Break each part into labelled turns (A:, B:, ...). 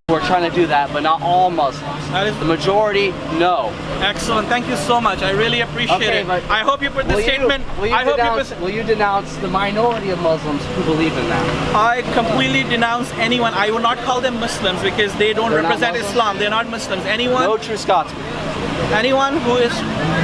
A: We're trying to do that, but not all Muslims.
B: That is
A: the majority, no.
B: Excellent. Thank you so much. I really appreciate it. I hope you put the statement.
A: Will you denounce the minority of Muslims who believe in that?
B: I completely denounce anyone. I will not call them Muslims because they don't represent Islam. They're not Muslims. Anyone.
A: No true Scotsman.
B: Anyone who is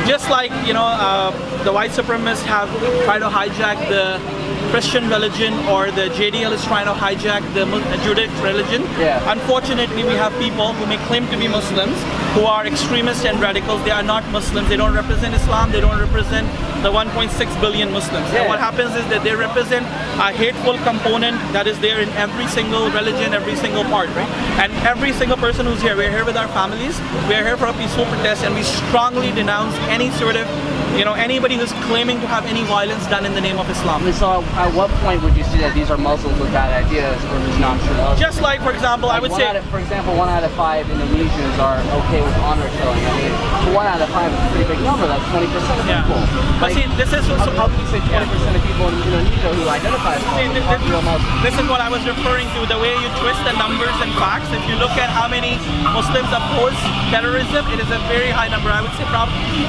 B: just like, you know, the white supremacists have tried to hijack the Christian religion, or the JDL is trying to hijack the Judaic religion.
A: Yeah.
B: Unfortunately, we have people who may claim to be Muslims who are extremists and radicals. They are not Muslims. They don't represent Islam. They don't represent the 1.6 billion Muslims.
A: Yeah.
B: And what happens is that they represent a hateful component that is there in every single religion, every single part, right? And every single person who's here, we're here with our families. We're here for a peaceful protest, and we strongly denounce any sort of, you know, anybody who's claiming to have any violence done in the name of Islam.
A: So at what point would you see that these are Muslims with bad ideas or just not true Muslims?
B: Just like, for example, I would say...
A: For example, 1 out of 5 Indonesians are okay with honor killing. I mean, 1 out of 5 is a pretty big number. That's 20% of people.
B: But see, this is...
A: How can you say 20% of people in Indonesia who identify as real Muslims?
B: This is what I was referring to, the way you twist the numbers and facts. If you look at how many Muslims oppose terrorism, it is a very high number. I would say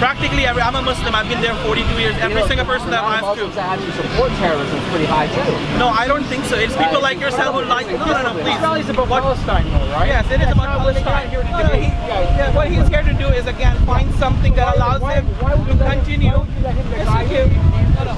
B: practically I'm a Muslim. I've been there 42 years. Every single person that I've
A: Muslims that actually support terrorism is pretty high too.
B: No, I don't think so. It's people like yourself who like... No, please.
C: This rally's about Palestine, though, right?
B: Yes, it is about Palestine. What he's here to do is, again, find something that allows him to continue.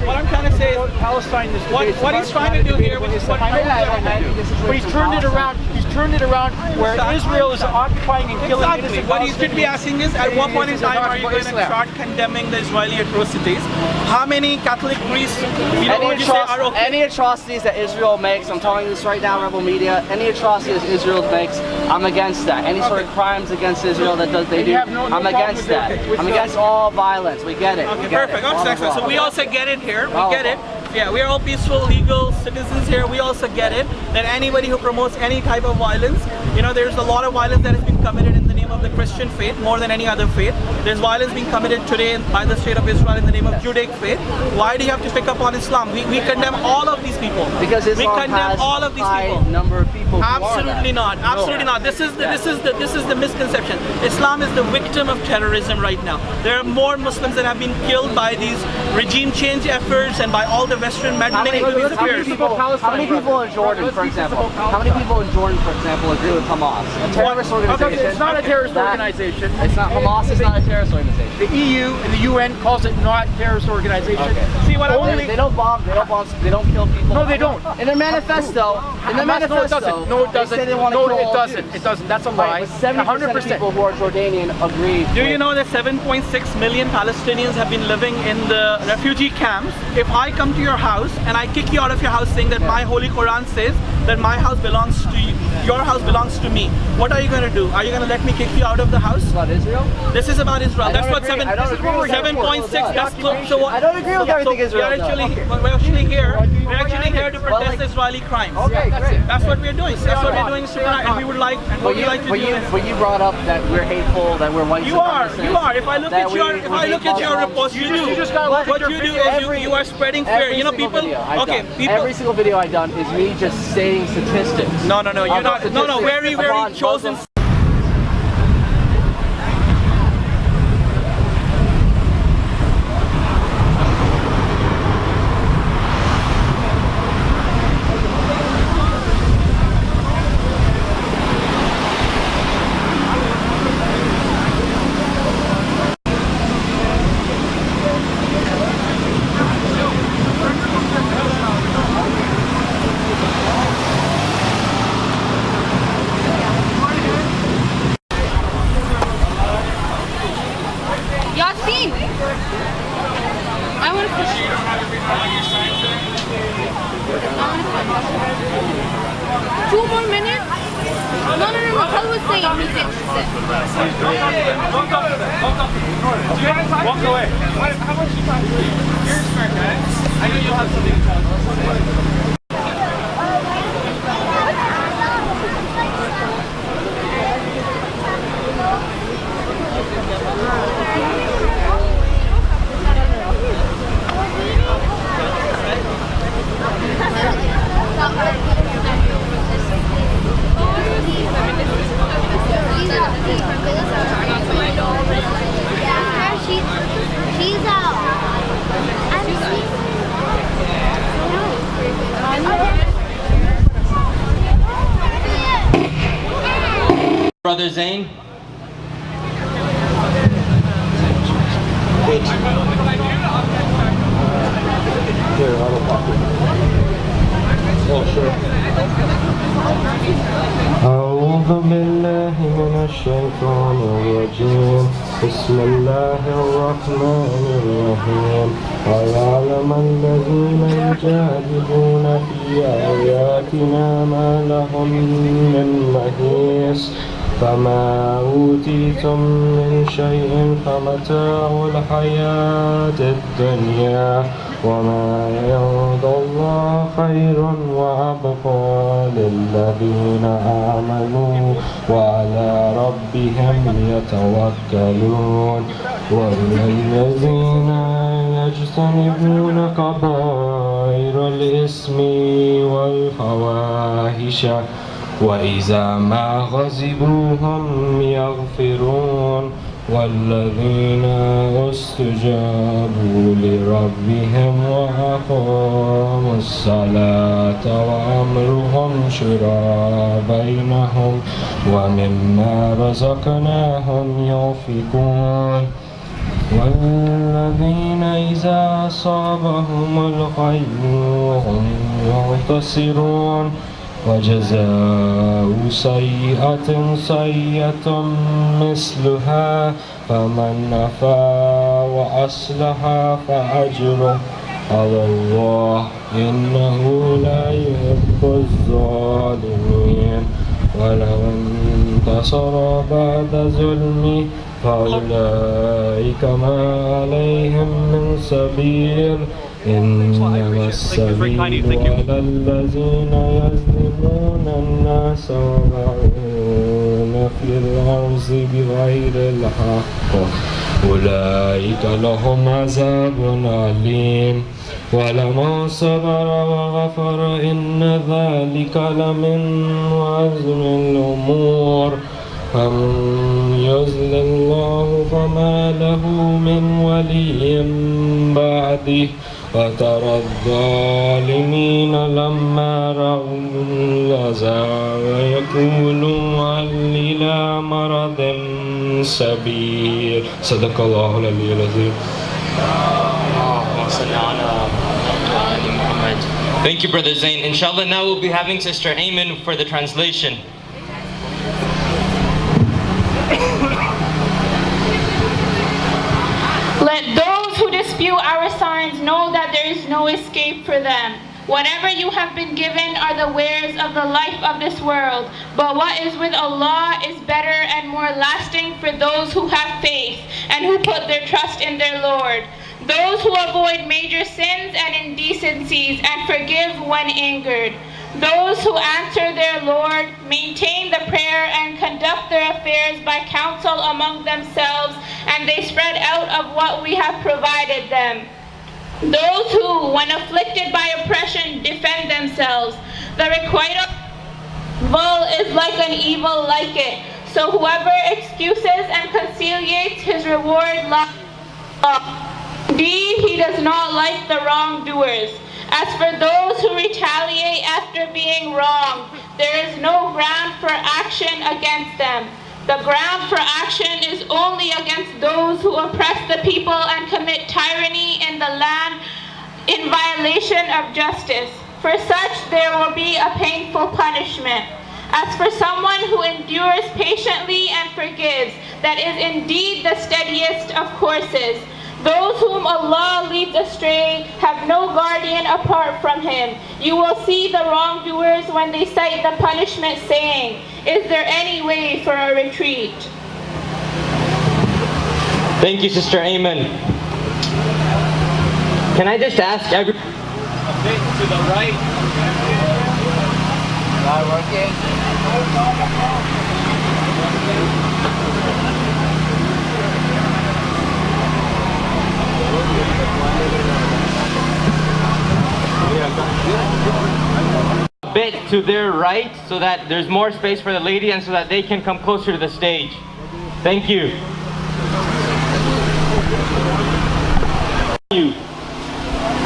B: What I'm trying to say is,
C: Palestine is
B: what he's trying to do here, which is what
C: but he's turned it around. He's turned it around where Israel is occupying and killing
B: exactly. What he should be asking is, at what point in time are you going to start condemning the Israeli atrocities? How many Catholic priests, you know, would you say are okay?
A: Any atrocities that Israel makes, I'm telling you this right now, Rebel Media, any atrocities Israel makes, I'm against that. Any sort of crimes against Israel that they do, I'm against that. I'm against all violence. We get it.
B: Okay, perfect. Excellent. So we also get it here. We get it. Yeah, we are all peaceful, legal citizens here. We also get it that anybody who promotes any type of violence, you know, there's a lot of violence that has been committed in the name of the Christian faith more than any other faith. There's violence being committed today by the state of Israel in the name of Judaic faith. Why do you have to pick up on Islam? We condemn all of these people.
A: Because Islam has
B: all of these
A: high number of people.
B: Absolutely not. Absolutely not. This is the misconception. Islam is the victim of terrorism right now. There are more Muslims that have been killed by these regime change efforts and by all the Western meddling into these affairs.
A: How many people in Jordan, for example? How many people in Jordan, for example, agree with Hamas? A terrorist organization.
C: It's not a terrorist terrorist organization.
A: It's not. Hamas is not a terrorist organization.
C: The EU and the UN calls it not terrorist organization.
A: Okay.
B: See what
A: They don't bomb. They don't bomb. They don't kill people.
C: No, they don't.
A: In their manifesto. In their manifesto.
C: No, it doesn't.
A: They say they want to
C: No,
A: kill
C: it
A: all
C: doesn't.
A: Jews.
C: It doesn't. That's a lie.
A: But 70% of people who are Jordanian agree.
B: Do you know that 7.6 million Palestinians have been living in the refugee camps? If I come to your house and I kick you out of your house saying that my Holy Quran says that my house belongs to you, your house belongs to me, what are you going to do? Are you going to let me kick you out of the house?
A: About Israel?
B: This is about Israel. That's what
A: agree. I don't agree with
B: 7.6. That's so what?
A: I don't agree with everything Israel
B: We're actually here to protest Israeli crimes.
A: Okay, great.
B: That's what we're doing. That's what we're doing, and we would like. And what we like to do.
A: But you brought up that we're hateful, that we're white.
B: You are. If I look at your reports, you do. What you do is you are spreading fear. You know, people. Okay, people.
A: Every single video I've done is me just stating statistics.
B: No, you're not. No, very chosen.
D: Yasin! I want to push. Two more minutes? No. Tell what's saying. He's interested.
B: Walk away. How much you talking? You're a smart guy. I know you'll have something to tell.
D: She's out.
E: Brother Zane.
F: أعوذ بالله من الشيطان الرجيم بسم الله الرحمن الرحيم ويعلم الذين يجادلون في آياتنا ما لهم من محيص فما أوتيتم من شيء فمتاع الحياة الدنيا وما عند الله خير وأبقى للذين آمنوا وعلى ربهم يتوكلون والذين يجتنبون كبائر الإثم والفواحش وإذا ما غضبوا هم يغفرون والذين استجابوا لربهم وأقاموا الصلاة وأمرهم شورى بينهم ومما رزقناهم ينفقون والذين إذا أصابهم الخير هم ينتصرون وجزاء سيئة سيئة مثلها فمن عفا وأصلح فأجره على الله إنه لا يحب الظالمين ولو انتصر بعد ظلمه فأولئك ما عليهم من سبيل إنما السبيل على الذين يظلمون الناس ويسعون في الأرض بغير الحق أولئك لهم عذاب أليم ولمن صبر وغفر إن ذلك لمن عزم الأمور فمن يضلل الله فما له من ولي بعده وترى الظالمين لما رأوا العذاب يقولوا هل إلى مرض سبيل. صدق الله العلي العظيم.
E: Thank you, Brother Zain. Inshallah, now we'll be having Sister Ayman for the translation.
G: Let those who dispute our signs know that there is no escape for them. Whatever you have been given are the wares of the life of this world, but what is with Allah is better and more lasting for those who have faith and who put their trust in their Lord. Those who avoid major sins and indecencies and forgive when angered. Those who answer their Lord, maintain the prayer and conduct their affairs by counsel among themselves, and they spread out of what we have provided them. Those who, when afflicted by oppression, defend themselves. The requital of evil is like an evil like it. So whoever excuses and conciliates, his reward lies. Indeed, he does not like the wrongdoers. As for those who retaliate after being wronged, there is no ground for action against them. The ground for action is only against those who oppress the people and commit tyranny in the land in violation of justice. For such there will be a painful punishment. As for someone who endures patiently and forgives, that is indeed the steadiest of courses. Those whom Allah leads astray have no guardian apart from Him. You will see the wrongdoers when they cite the punishment, saying, "Is there any way for a retreat?"
E: Thank you, Sister Ayman. Can I just ask everyone a bit to the right?
A: Not working.
E: A bit to their right so that there's more space for the lady and so that they can come closer to the stage. Thank you.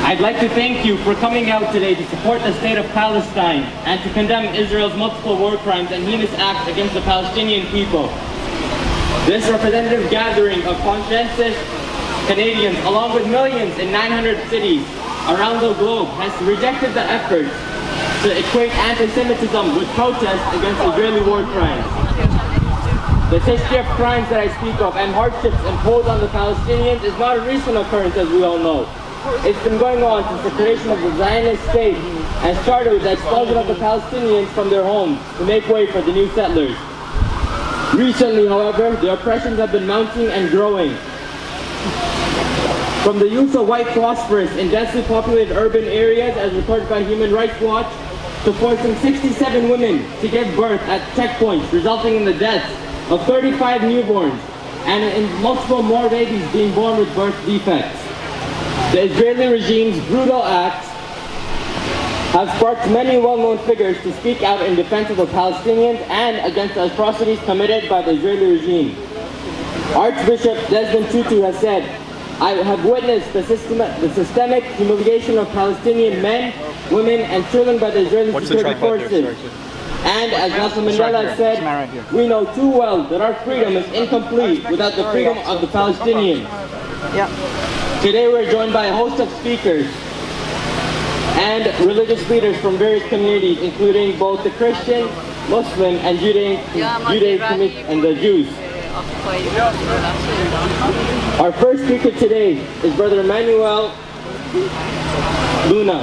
E: I'd like to thank you for coming out today to support the state of Palestine and to condemn Israel's multiple war crimes and heinous acts against the Palestinian people. This representative gathering of conscientious Canadians, along with millions in 900 cities around the globe, has rejected the efforts to equate anti-Semitism with protests against Israeli war crimes. The history of crimes that I speak of and hardships imposed on the Palestinians is not a recent occurrence, as we all know. It's been going on since the creation of the Zionist state and started with the expulsion of the Palestinians from their homes to make way for the new settlers. Recently, however, the oppressions have been mounting and growing. From the use of white phosphorus in densely populated urban areas, as reported by Human Rights Watch, to forcing 67 women to give birth at checkpoints, resulting in the deaths of 35 newborns and in multiple more babies being born with birth defects. The Israeli regime's brutal acts have sparked many well-known figures to speak out in defense of the Palestinians and against the atrocities committed by the Israeli regime. Archbishop Desmond Tutu has said, "I have witnessed the systemic humiliation of Palestinian men, women, and children by the Israeli security forces. And as Nelson Mandela said, we know too well that our freedom is incomplete without the freedom of the Palestinians." Today we're joined by a host of speakers and religious leaders from various communities, including both the Christian, Muslim, and Judaism and the Jews. Our first speaker today is Brother Emmanuel Luna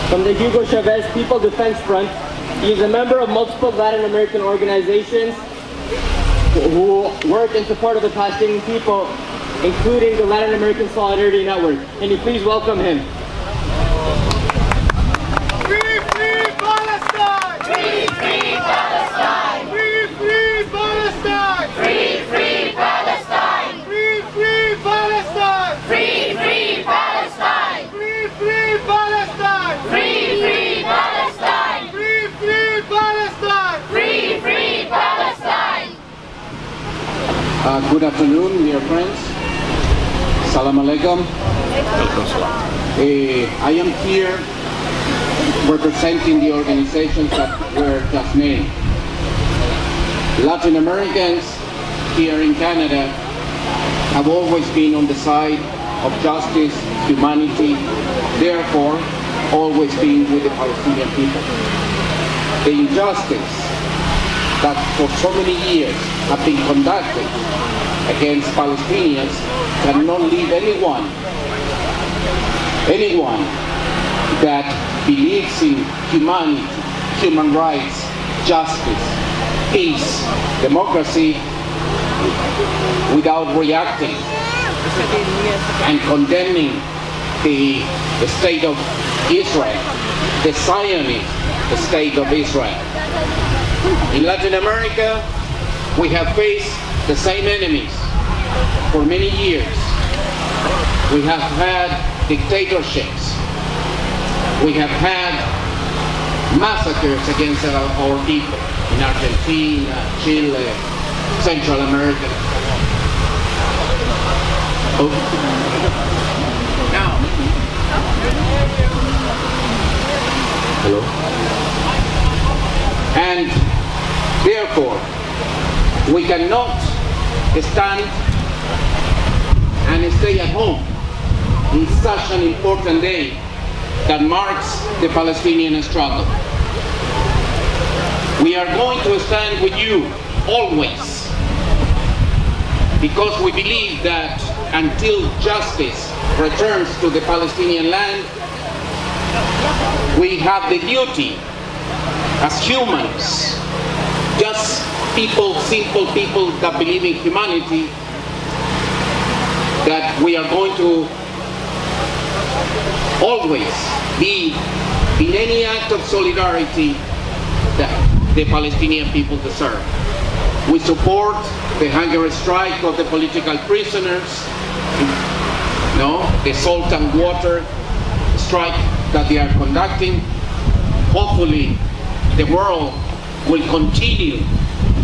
E: from the Hugo Chavez People Defense Front. He is a member of multiple Latin American organizations who work in support of the Palestinian people, including the Latin American Solidarity Network. Can you please welcome him?
H: Free, free Palestine! Free, free Palestine! Free, free Palestine! Free, free Palestine! Free, free Palestine! Free, free Palestine! Free, free Palestine! Free, free Palestine! Free, free Palestine! Free, free Palestine!
I: Good afternoon, dear friends. Salam alaikum. I am here representing the organizations that were just named. Latin Americans here in Canada have always been on the side of justice, humanity, therefore always been with the Palestinian people. The injustice that for so many years have been conducted against Palestinians cannot leave anyone that believes in humanity, human rights, justice, peace, democracy, without reacting and condemning the state of Israel, the Zionist state of Israel. In Latin America, we have faced the same enemies for many years. We have had dictatorships. We have had massacres against our people in Argentina, Chile, Central America. Now, hello? And therefore, we cannot stand and stay at home in such an important day that marks the Palestinian struggle. We are going to stand with you always, because we believe that until justice returns to the Palestinian land, we have the duty as humans, just people, simple people that believe in humanity, that we are going to always be in any act of solidarity that the Palestinian people deserve. We support the hunger strike of the political prisoners, the salt and water strike that they are conducting. Hopefully the world will continue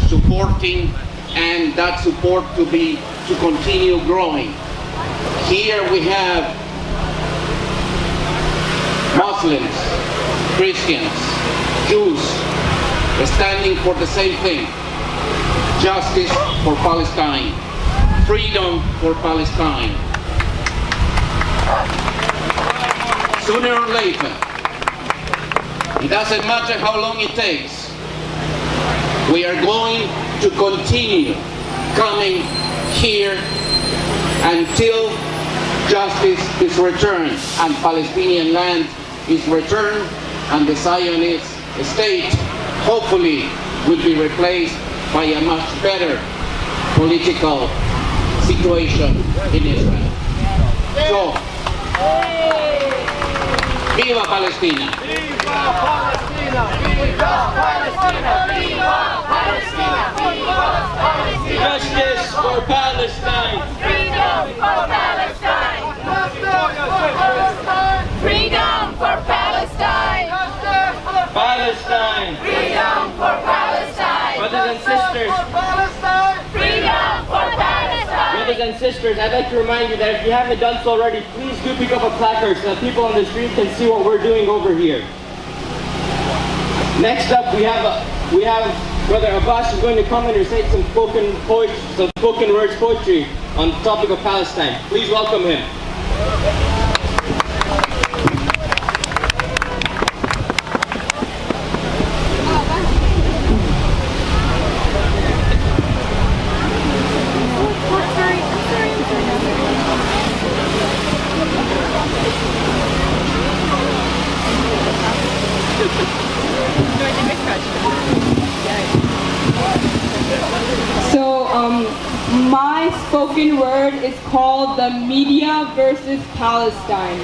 I: supporting, and that support to continue growing. Here we have Muslims, Christians, Jews standing for the same thing: justice for Palestine, freedom for Palestine. Sooner or later, it doesn't matter how long it takes, we are going to continue coming here until justice is returned and Palestinian land is returned, and the Zionist state hopefully will be replaced by a much better political situation in Israel. So, viva Palestina!
H: Viva Palestina! Viva Palestina! Viva Palestina! Viva Palestina!
E: Justice for Palestine!
H: Freedom for Palestine! Freedom for Palestine!
E: Palestine!
H: Freedom for Palestine!
E: Brothers and sisters,
H: Freedom for Palestine!
E: brothers and sisters, I'd like to remind you that if you haven't done so already, please do pick up a placard so that people on the street can see what we're doing over here. Next up, we have Brother Abbas is going to come and recite some spoken words poetry on the topic of Palestine. Please welcome him.
J: My spoken word is called The Media versus Palestine.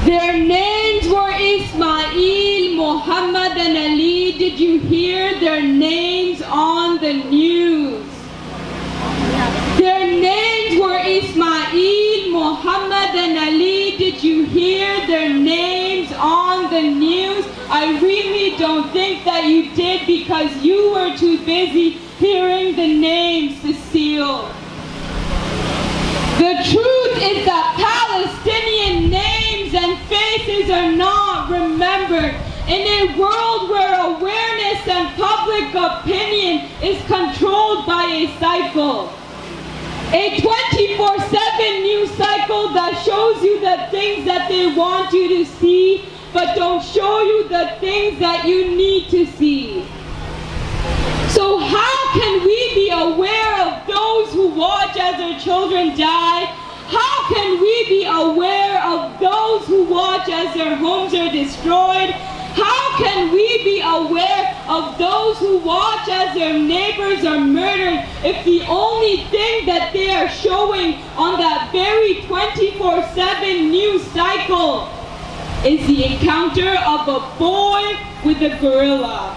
J: Their names were Ismail, Muhammad, and Ali. Did you hear their names on the news? Their names were Ismail, Muhammad, and Ali. Did you hear their names on the news? I really don't think that you did, because you were too busy hearing the names, Cecile. The truth is that Palestinian names and faces are not remembered. In a world where awareness and public opinion is controlled by a cycle. A 24/7 news cycle that shows you the things that they want you to see, but don't show you the things that you need to see. So how can we be aware of those who watch as their children die? How can we be aware of those who watch as their homes are destroyed? How can we be aware of those who watch as their neighbors are murdered if the only thing that they are showing on that very 24/7 news cycle is the encounter of a boy with a gorilla?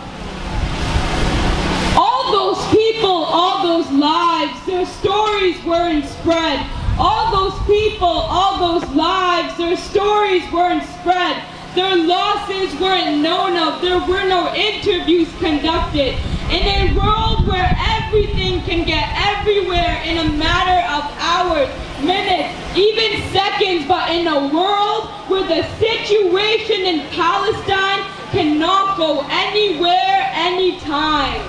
J: All those people, all those lives, their stories weren't spread. All those people, all those lives, their stories weren't spread. Their losses weren't known of. There were no interviews conducted. In a world where everything can get everywhere in a matter of hours, minutes, even seconds, but in a world where the situation in Palestine cannot go anywhere, anytime.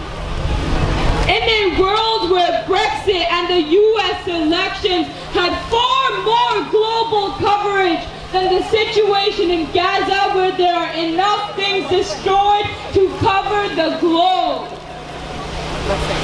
J: In a world where Brexit and the US elections had far more global coverage than the situation in Gaza, where there are enough things destroyed to cover the globe.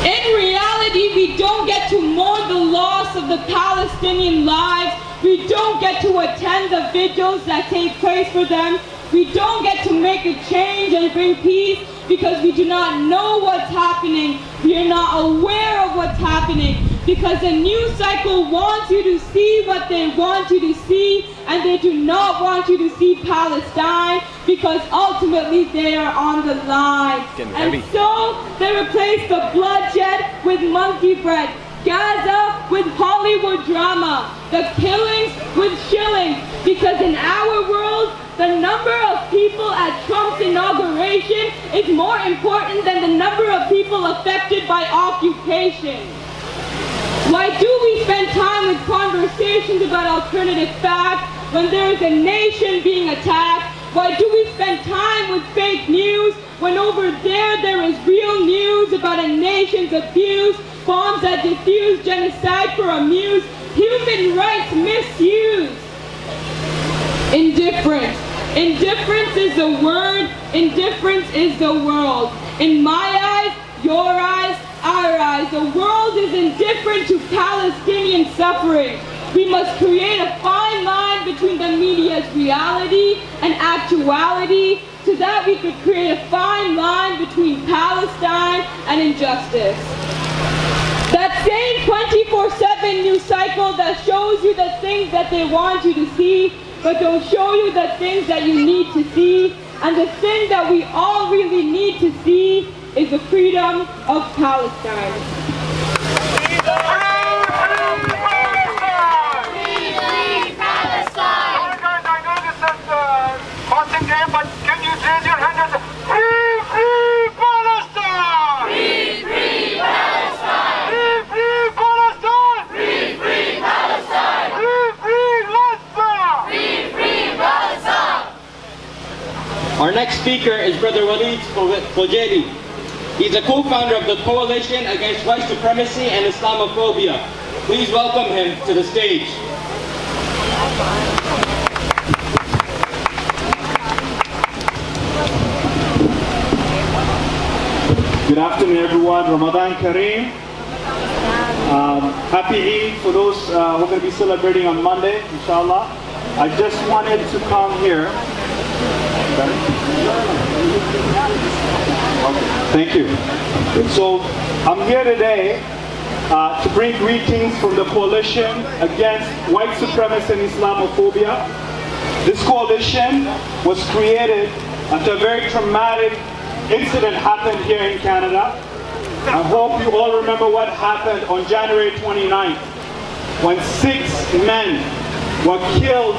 J: In reality, we don't get to mourn the loss of the Palestinian lives. We don't get to attend the vigils that take place for them. We don't get to make a change and bring peace because we do not know what's happening. We are not aware of what's happening because the news cycle wants you to see what they want you to see, and they do not want you to see Palestine because ultimately they are on the line. And so they replace the bloodshed with monkey bread, Gaza with Hollywood drama, the killings with shillings, because in our world, the number of people at Trump's inauguration is more important than the number of people affected by occupation. Why do we spend time with conversations about alternative facts when there is a nation being attacked? Why do we spend time with fake news when over there is real news about a nation's abuse, bombs that diffuse genocide for amuse, human rights misuse? Indifference. Indifference is the word, indifference is the world. In my eyes, your eyes, our eyes, the world is indifferent to Palestinian suffering. We must create a fine line between the media's reality and actuality so that we could create a fine line between Palestine and injustice. That same 24/7 news cycle that shows you the things that they want you to see, but don't show you the things that you need to see. And the thing that we all really need to see is the freedom of Palestine.
H: Free Palestine!
C: Guys, I know this is passing game, but can you raise your hand and say, Free Palestine!
H: Free Palestine!
C: Free Palestine!
H: Free Palestine!
C: Free Palestine!
H: Free Palestine!
E: Our next speaker is Brother Walid Fojedi. He's a co-founder of the Coalition Against White Supremacy and Islamophobia. Please welcome him to the stage.
K: Good afternoon, everyone. Ramadan Kareem. Happy Eid for those who are going to be celebrating on Monday, inshallah. I just wanted to come here. Thank you. So I'm here today to bring greetings from the Coalition Against White Supremacy and Islamophobia. This coalition was created after a very traumatic incident happened here in Canada. I hope you all remember what happened on January 29th when 6 men were killed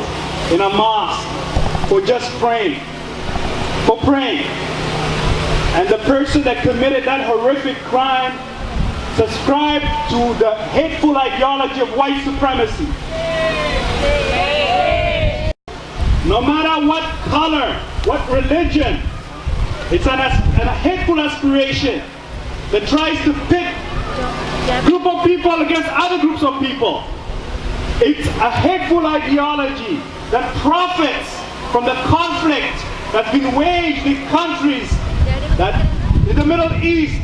K: in a mosque for just praying. For praying. And the person that committed that horrific crime subscribed to the hateful ideology of white supremacy. no matter what color, what religion. It's a hateful aspiration that tries to pit a group of people against other groups of people. It's a hateful ideology that profits from the conflict that's been waged in countries that in the Middle East,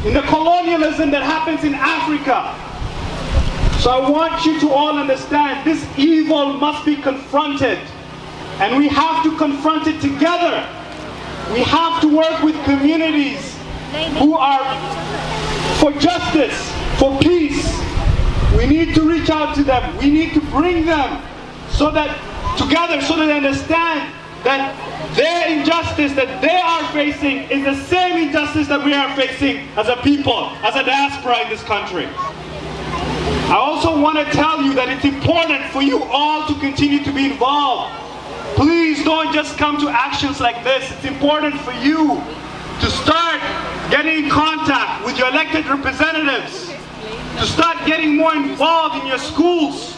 K: in the colonialism that happens in Africa. So I want you to all understand this evil must be confronted, and we have to confront it together. We have to work with communities who are for justice, for peace. We need to reach out to them. We need to bring them so that together, so that they understand that their injustice that they are facing is the same injustice that we are facing as a people, as a diaspora in this country. I also want to tell you that it's important for you all to continue to be involved. Please don't just come to actions like this. It's important for you to start getting in contact with your elected representatives, to start getting more involved in your schools.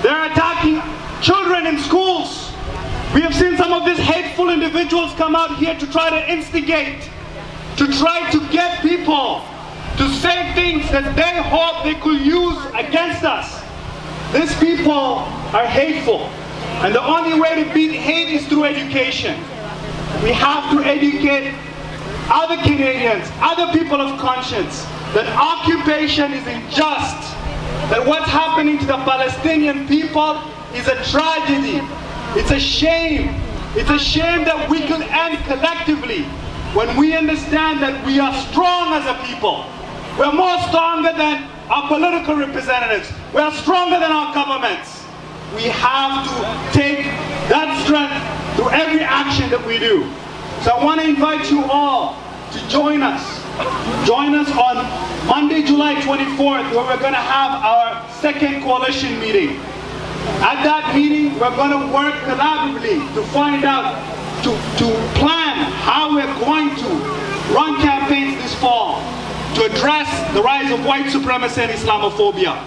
K: They're attacking children in schools. We have seen some of these hateful individuals come out here to try to instigate, to try to get people to say things that they hope they could use against us. These people are hateful. And the only way to beat hate is through education. We have to educate other Canadians, other people of conscience, that occupation is unjust, that what's happening to the Palestinian people is a tragedy. It's a shame. It's a shame that we can end collectively when we understand that we are strong as a people. We're more stronger than our political representatives. We are stronger than our governments. We have to take that strength through every action that we do. So I want to invite you all to join us. Join us on Monday, July 24th, where we're going to have our second coalition meeting. At that meeting, we're going to work collaboratively to find out, to plan how we're going to run campaigns this fall to address the rise of white supremacy and Islamophobia.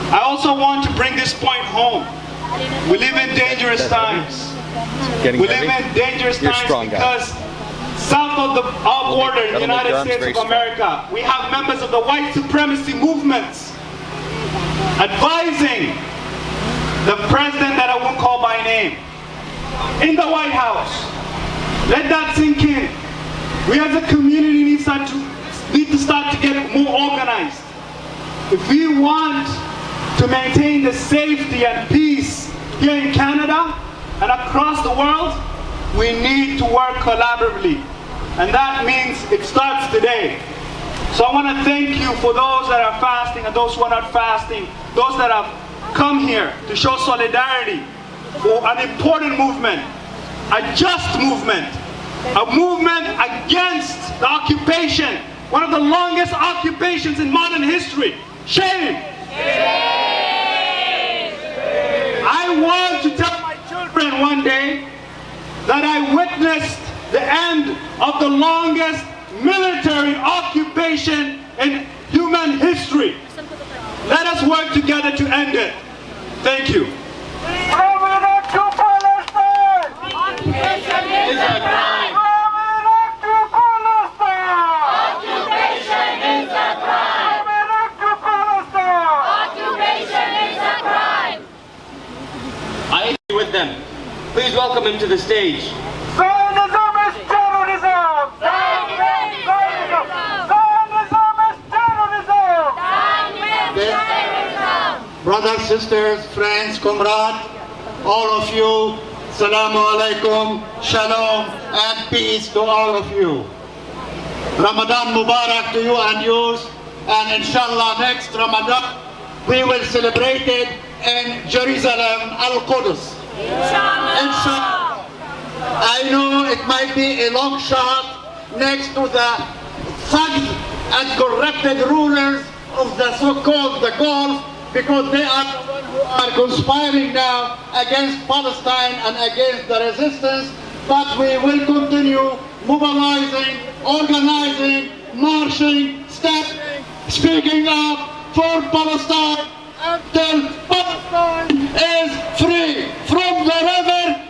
K: I also want to bring this point home. We live in dangerous times. We live in dangerous times because south of our border in the United States of America, we have members of the white supremacy movements advising the president that I won't call by name in the White House. Let that sink in. We as a community need to start to get more organized. If we want to maintain the safety and peace here in Canada and across the world, we need to work collaboratively. And that means it starts today. So I want to thank you for those that are fasting and those who are not fasting, those that have come here to show solidarity for an important movement, a just movement, a movement against the occupation, one of the longest occupations in modern history. Shame! I want to tell my children one day that I witnessed the end of the longest military occupation in human history. Let us work together to end it. Thank you.
H: Occupation is a crime. Occupation is a crime. Occupation is a crime.
E: I agree with them. Please welcome him to the stage.
H: Zionism is terrorism. Zionism is terrorism. Zionism is terrorism. Zionism is terrorism.
L: Brothers, sisters, friends, comrades, all of you, Assalamu alaikum, shalom, and peace to all of you. Ramadan Mubarak to you and yours, and inshallah next Ramadan we will celebrate it in Jerusalem, Al-Quds. Inshallah. I know it might be a long shot next to the thugs and corrupted rulers of the so-called the Gulf, because they are the ones who are conspiring now against Palestine and against the resistance. But we will continue mobilizing, organizing, marching, speaking up for Palestine until Palestine is free from the river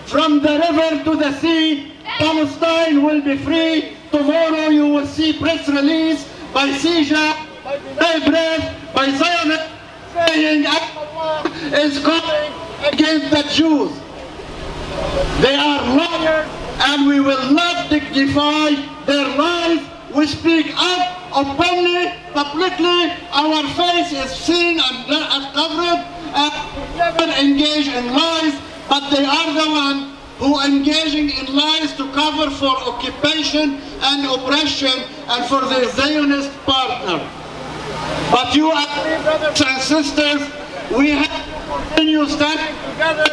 L: from the river to the sea, Palestine will be free. Tomorrow you will see press release by Sija, by Breath, by Zionist saying Allah is coming against the Jews. They are liars and we will not dignify their lies. We speak up openly, publicly. Our face is seen and covered, and we never engage in lies, but they are the ones who are engaging in lies to cover for occupation and oppression and for their Zionist partner. But you and me, brothers and sisters, we have to continue standing together,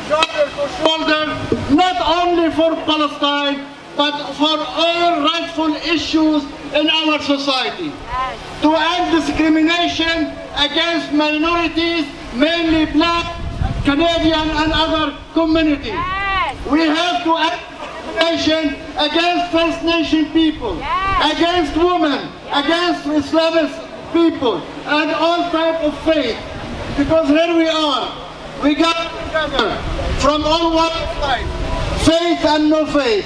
L: shoulder to shoulder, not only for Palestine, but for all rightful issues in our society. To end discrimination against minorities, mainly black, Canadian and other communities. We have to end discrimination against First Nation people, against women, against Islamic people, and all type of faith. Because here we are, we got together from all walks of life, faith and no faith,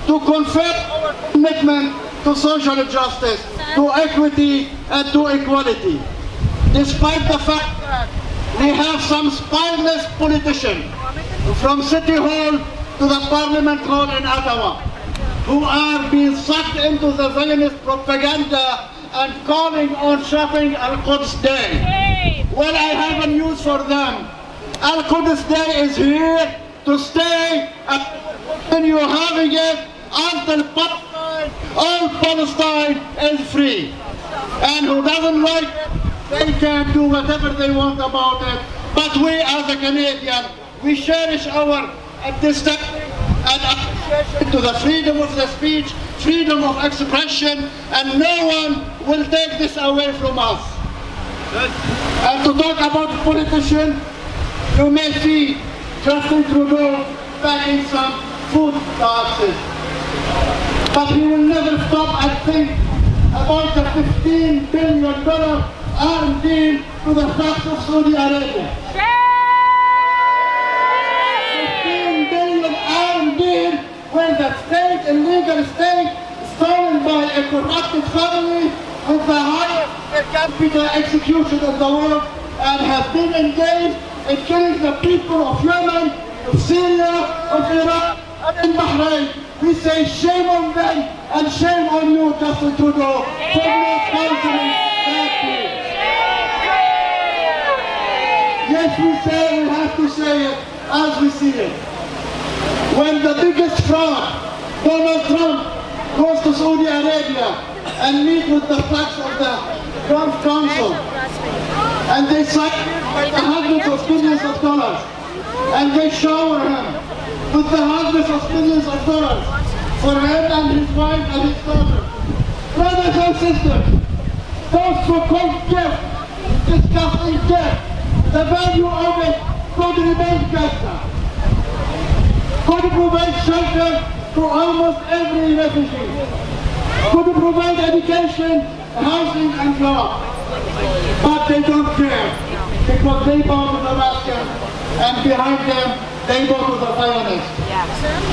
L: to confirm our commitment to social justice, to equity, and to equality. Despite the fact that we have some spineless politicians from City Hall to the Parliament Hall in Ottawa who are being sucked into the Zionist propaganda and calling on shopping Al-Quds Day. Well, I have a news for them. Al-Quds Day is here to stay and continue having it until Palestine, all Palestine is free. And who doesn't like it, they can do whatever they want about it. But we as a Canadian, we cherish our understanding and appreciation to the freedom of the speech, freedom of expression, and no one will take this away from us. And to talk about politicians, you may see Justin Trudeau paying some food taxes. But he will never stop and think about the $15 billion arm deal to the tax of Saudi Arabia. $15 billion arm deal when the state, illegal state, stolen by a corrupted family with the highest per capita execution in the world and have been engaged in killing the people of Yemen, of Syria, of Iraq, and in Bahrain. We say shame on them and shame on you, Justin Trudeau, for not counseling that peace. Yes, we have to say it as we see it. When the biggest fraud, Donald Trump, goes to Saudi Arabia and meet with the facts of the Gulf Council, and they sign hundreds of billions of dollars, and they shower him with the hundreds of millions of dollars for him and his wife and his daughter. Brothers and sisters, those so-called gifts, disgusting gifts, the value of it could remain better, could provide shelter to almost every refugee, could provide education, housing and jobs. But they don't care, because they bow to the Russians, and behind them, they go to the Zionists.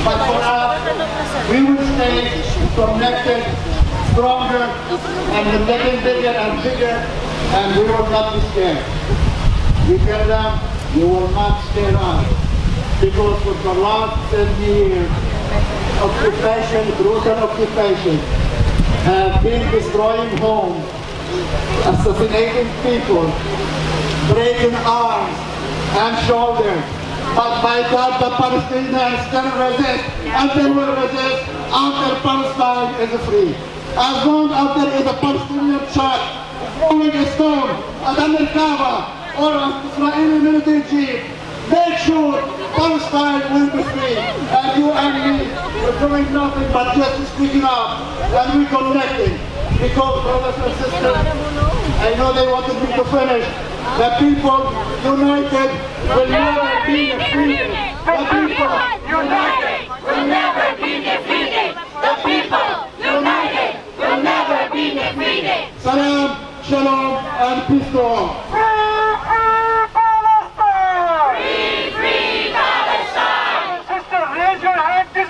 L: But for us, we will stay connected, stronger, and getting bigger and bigger, and we will not be scared. We tell them, you will not scare us, because for the last 10 years, occupation, brutal occupation, have been destroying homes, assassinating people, breaking arms and shoulders. But by God, the Palestinians can resist, and they will resist until Palestine is free. As long as there is a Palestinian child throwing a stone at a Merkava or an Israeli military jeep, make sure Palestine will be free. And you and me, we're doing nothing but just speaking up, and we're connecting. Because, brothers and sisters, I know they wanted me to finish. The people united will never be defeated. The people united will never be defeated. The people united will never be defeated. Salam, shalom, and peace to all.
H: Free Palestine! Free Palestine! Sister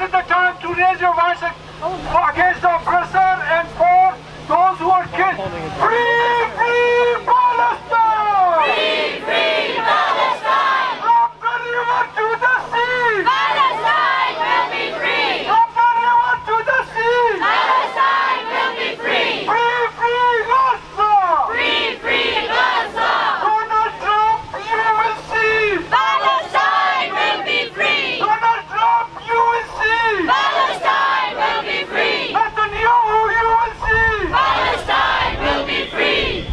H: is the time to raise your voice against the oppressor and for those who are killed. Free, free Palestine! Free, free Palestine! From the river to the sea! Palestine will be free! From the river to the sea! Palestine will be free! Free, free Gaza! Free, free Gaza! Donald Trump, you will see! Palestine will be free! Donald Trump, you will see! Palestine will be free! Netanyahu, you will see! Palestine will be free!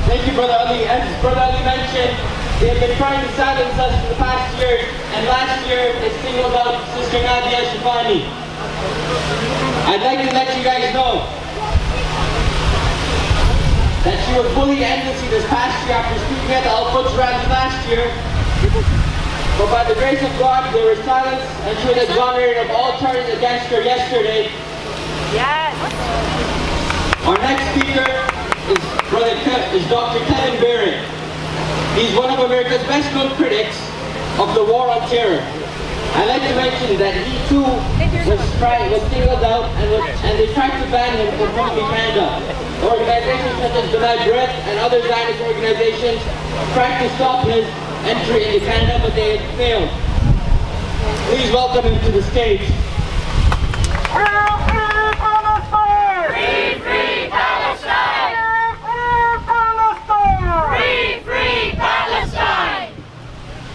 E: Thank you, Brother Ali. As Brother Ali mentioned, they have been trying to silence us for the past year, and last year they singled out Sister Nadia Shafani. I'd like to let you guys know that she was bullied endlessly this past year after speaking at the Al-Quds rally last year. But by the grace of God, they were silenced and she was exonerated of all charges against her yesterday.
M: Yes.
E: Our next speaker is Dr. Kevin Barrett. He's one of America's best known critics of the war on terror. I'd like to mention that he too was singled out and they tried to ban him from coming to Canada. Organizations such as Deny Breath and other Zionist organizations tried to stop his entry into Canada, but they had failed. Please welcome him to the stage.
H: Free, free Palestine! Free, free Palestine! Free, free Palestine!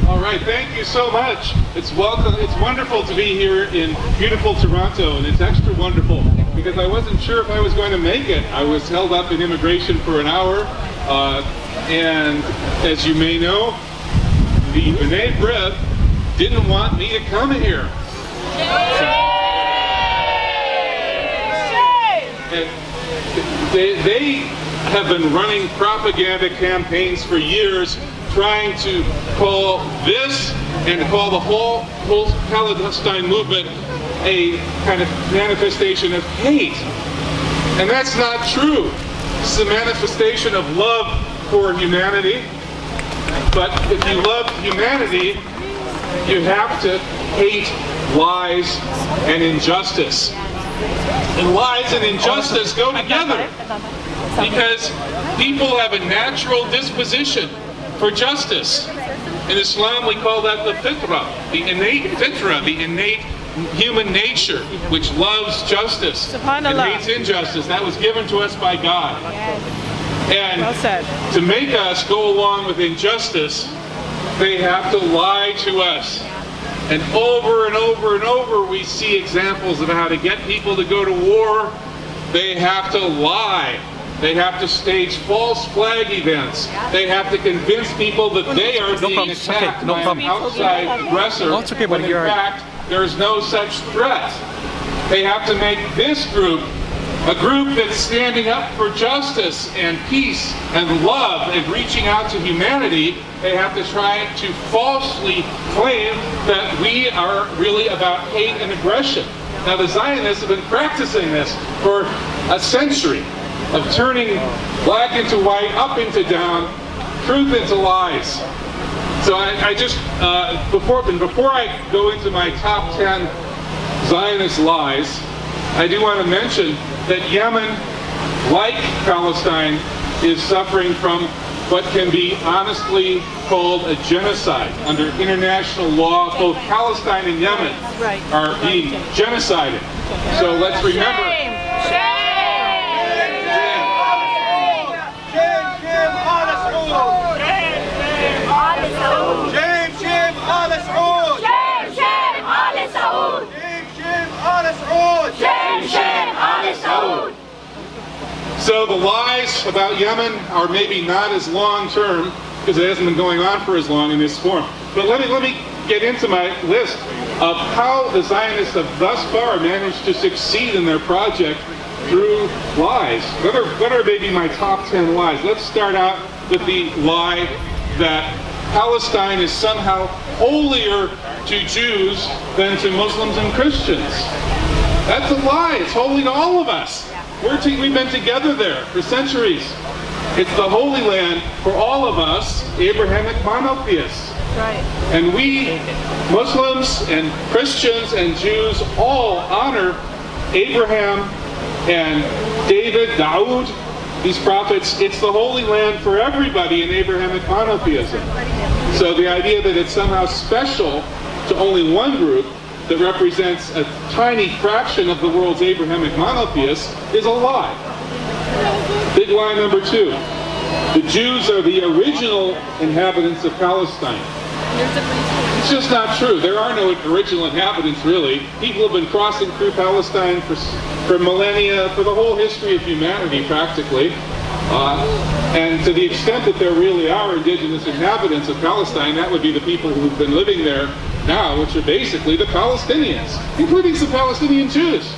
N: All right, thank you so much. It's wonderful to be here in beautiful Toronto, and it's extra wonderful because I wasn't sure if I was going to make it. I was held up in immigration for an hour, and as you may know, the B'nai B'rith didn't want me to come here. And they have been running propaganda campaigns for years trying to call this and call the whole Palestine movement a kind of manifestation of hate. And that's not true. This is a manifestation of love for humanity. But if you love humanity, you have to hate lies and injustice. And lies and injustice go together because people have a natural disposition for justice. In Islam, we call that the fitra, the innate human nature, which loves justice and hates injustice. That was given to us by God. And to make us go along with injustice, they have to lie to us. And over and over and over we see examples of how to get people to go to war. They have to lie. They have to stage false flag events. They have to convince people that they are being attacked by an outside aggressor, when in fact there's no such threat. They have to make this group a group that's standing up for justice and peace and love and reaching out to humanity. They have to try to falsely claim that we are really about hate and aggression. Now the Zionists have been practicing this for a century, of turning black into white, up into down, truth into lies. So I just, before I go into my top 10 Zionist lies, I do want to mention that Yemen, like Palestine, is suffering from what can be honestly called a genocide. Under international law, both Palestine and Yemen are being genocided. So let's remember. So the lies about Yemen are maybe not as long-term because it hasn't been going on for as long in this form. But let me get into my list of how the Zionists have thus far managed to succeed in their project through lies. What are maybe my top 10 lies? Let's start out with the lie that Palestine is somehow holier to Jews than to Muslims and Christians. That's a lie. It's holy to all of us. We've been together there for centuries. It's the Holy Land for all of us, Abrahamic monotheists.
D: Right.
N: And we, Muslims and Christians and Jews, all honor Abraham and David, Dawood, these prophets. It's the Holy Land for everybody in Abrahamic monotheism. So the idea that it's somehow special to only one group that represents a tiny fraction of the world's Abrahamic monotheists is a lie. Big lie number 2. The Jews are the original inhabitants of Palestine. It's just not true. There are no original inhabitants, really. People have been crossing through Palestine for millennia, for the whole history of humanity, practically. And to the extent that there really are indigenous inhabitants of Palestine, that would be the people who've been living there now, which are basically the Palestinians, including some Palestinian Jews.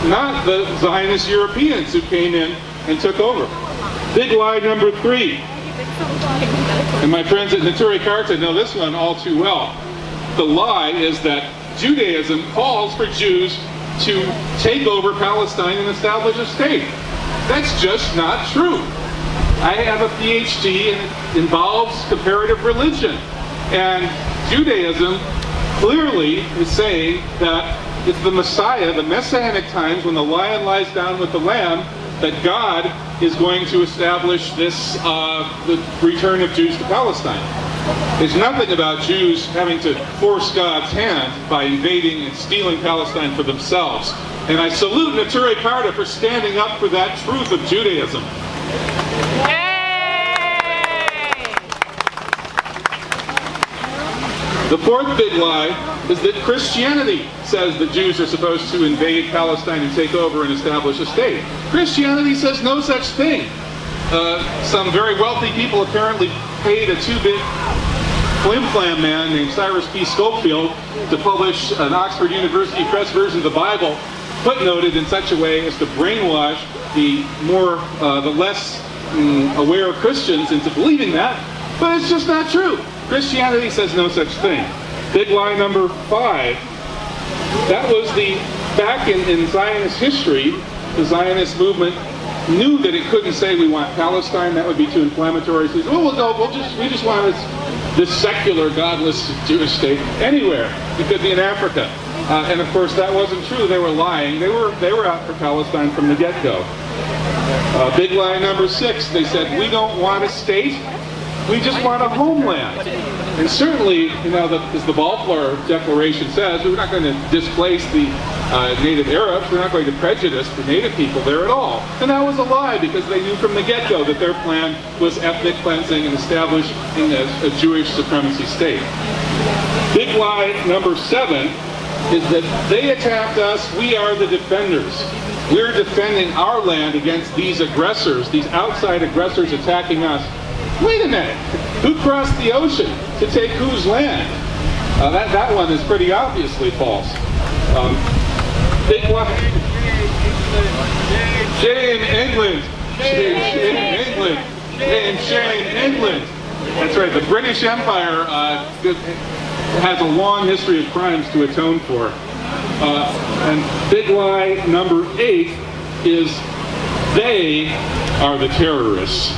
N: Not the Zionist Europeans who came in and took over. Big lie number 3. And my friends at Neturei Karta know this one all too well. The lie is that Judaism calls for Jews to take over Palestine and establish a state. That's just not true. I have a PhD and it involves comparative religion. And Judaism clearly is saying that it's the Messiah, the Messianic times when the lion lies down with the lamb, that God is going to establish this, the return of Jews to Palestine. There's nothing about Jews having to force God's hand by invading and stealing Palestine for themselves. And I salute Neturei Karta for standing up for that truth of Judaism. The 4th big lie is that Christianity says the Jews are supposed to invade Palestine and take over and establish a state. Christianity says no such thing. Some very wealthy people apparently paid a 2-bit flim-flam man named Cyrus P. Schofield to publish an Oxford University Press version of the Bible, footnoted in such a way as to brainwash the less aware Christians into believing that, but it's just not true. Christianity says no such thing. Big lie number 5. That was back in Zionist history, the Zionist movement knew that it couldn't say we want Palestine, that would be too inflammatory. So we just want this secular, godless Jewish state anywhere. It could be in Africa. And of course that wasn't true. They were lying. They were out for Palestine from the get-go. Big lie number 6. They said, we don't want a state. We just want a homeland. And certainly, as the Balfour Declaration says, we're not going to displace the native Arabs. We're not going to prejudice the native people there at all. And that was a lie, because they knew from the get-go that their plan was ethnic cleansing and establishing a Jewish supremacy state. Big lie number 7 is that they attacked us, we are the defenders. We're defending our land against these aggressors, these outside aggressors attacking us. Wait a minute, who crossed the ocean to take whose land? That one is pretty obviously false. Big lie. Shame England. Shame England. Shame England. That's right, the British Empire has a long history of crimes to atone for. And big lie number 8 is they are the terrorists.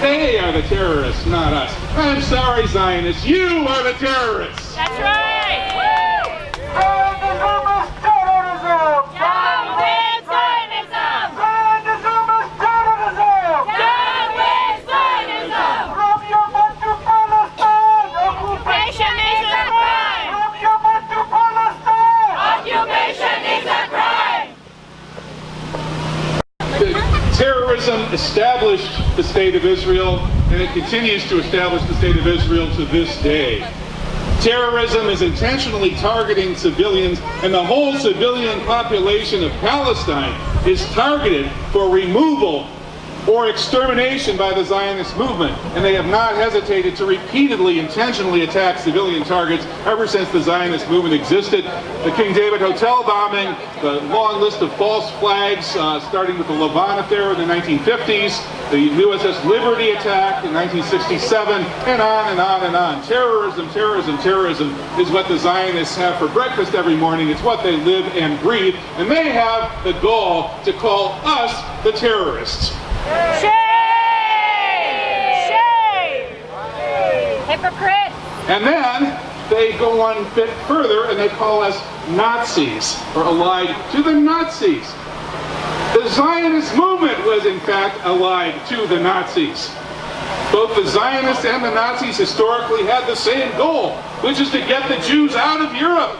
N: They are the terrorists, not us. I'm sorry, Zionists, you are the terrorists.
G: That's right.
H: Zionism is terrorism.
G: Down with Zionism.
H: Zionism is terrorism.
G: Down with Zionism.
H: From Yemen to Palestine,
G: Occupation is a crime.
H: From Yemen to Palestine,
G: Occupation is a crime.
N: Terrorism established the State of Israel, and it continues to establish the State of Israel to this day. Terrorism is intentionally targeting civilians, and the whole civilian population of Palestine is targeted for removal or extermination by the Zionist movement, and they have not hesitated to repeatedly, intentionally attack civilian targets ever since the Zionist movement existed. The King David Hotel bombing, the long list of false flags, starting with the Levant affair in the 1950s, the USS Liberty attack in 1967, and on and on and on. Terrorism, terrorism, terrorism is what the Zionists have for breakfast every morning. It's what they live and breathe, and they have the gall to call us the terrorists.
G: Shame! Shame!
D: Hypocrite!
N: And then they go one bit further and they call us Nazis, or allied to the Nazis. The Zionist movement was in fact allied to the Nazis. Both the Zionists and the Nazis historically had the same goal, which is to get the Jews out of Europe.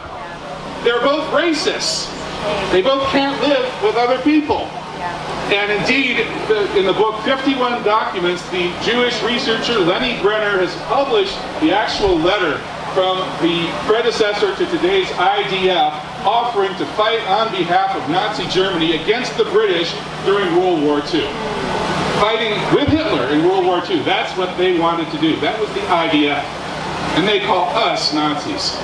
N: They're both racists. They both can't live with other people. And indeed, in the book 51 Documents, the Jewish researcher Lenny Brenner has published the actual letter from the predecessor to today's IDF offering to fight on behalf of Nazi Germany against the British during World War II. Fighting with Hitler in World War II. That's what they wanted to do. That was the IDF. And they call us Nazis.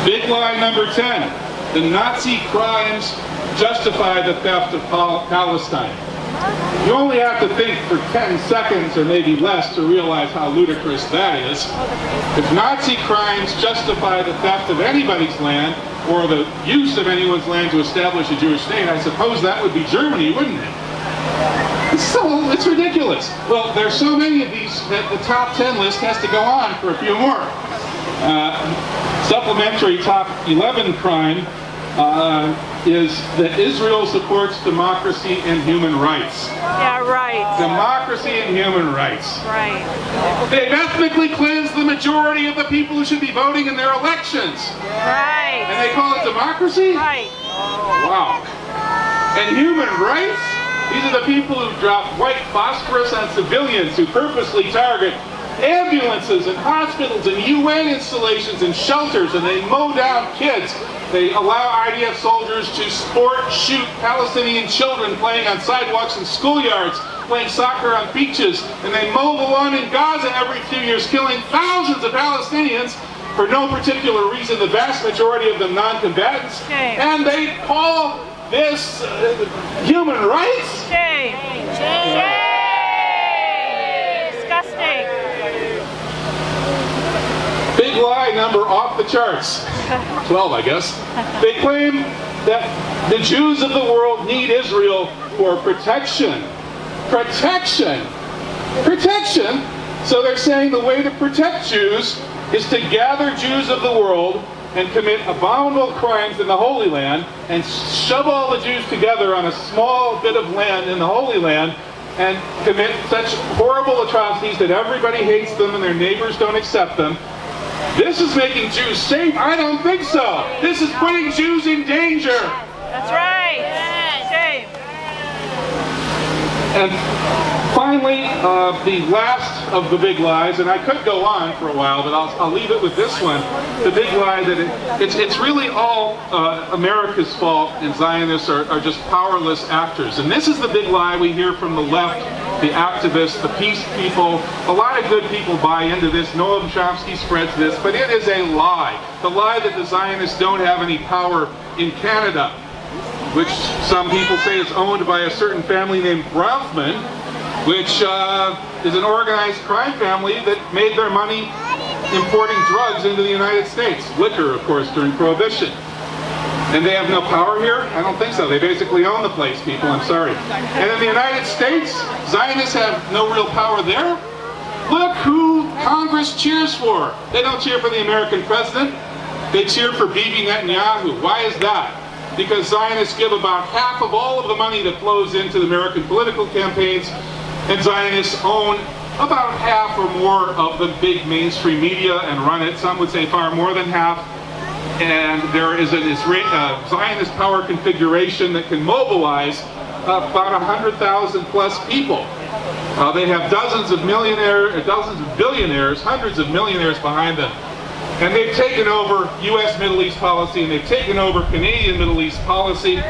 N: Big lie number 10. The Nazi crimes justify the theft of Palestine. You only have to think for 10 seconds or maybe less to realize how ludicrous that is. If Nazi crimes justify the theft of anybody's land or the use of anyone's land to establish a Jewish state, I suppose that would be Germany, wouldn't it? It's ridiculous. Well, there's so many of these that the top 10 list has to go on for a few more. Supplementary top 11 crime is that Israel supports democracy and human rights.
M: Yeah, right.
N: Democracy and human rights.
M: Right.
N: They've ethnically cleansed the majority of the people who should be voting in their elections.
M: Right.
N: And they call it democracy?
M: Right.
N: Wow. And human rights? These are the people who drop white phosphorus on civilians, who purposely target ambulances and hospitals and UN installations and shelters, and they mow down kids. They allow IDF soldiers to shoot Palestinian children playing on sidewalks and schoolyards, playing soccer on beaches, and they mow the lawn in Gaza every few years, killing thousands of Palestinians for no particular reason, the vast majority of them non-combatants.
M: Shame.
N: And they call this human rights?
M: Shame. Shame. Disgusting.
N: Big lie number off the charts. 12, I guess. They claim that the Jews of the world need Israel for protection. Protection. Protection. So they're saying the way to protect Jews is to gather Jews of the world and commit abominable crimes in the Holy Land and shove all the Jews together on a small bit of land in the Holy Land and commit such horrible atrocities that everybody hates them and their neighbors don't accept them. This is making Jews safe? I don't think so. This is putting Jews in danger.
M: That's right. Shame.
N: And finally, the last of the big lies, and I could go on for a while, but I'll leave it with this one. The big lie that it's really all America's fault, and Zionists are just powerless actors. And this is the big lie we hear from the left, the activists, the peace people. A lot of good people buy into this. Noam Chomsky spreads this, but it is a lie. The lie that the Zionists don't have any power in Canada, which some people say is owned by a certain family named Bronfman, which is an organized crime family that made their money importing drugs into the United States. Liquor, of course, during Prohibition. And they have no power here? I don't think so. They basically own the place, people. I'm sorry. And in the United States, Zionists have no real power there. Look who Congress cheers for. They don't cheer for the American president. They cheer for Bibi Netanyahu. Why is that? Because Zionists give about half of all of the money that flows into the American political campaigns, and Zionists own about half or more of the big mainstream media and run it. Some would say far more than half. And there is a Zionist power configuration that can mobilize about 100,000 plus people. They have dozens of millionaires, dozens of billionaires, hundreds of millionaires behind them. And they've taken over U.S. Middle East policy, and they've taken over Canadian Middle East policy.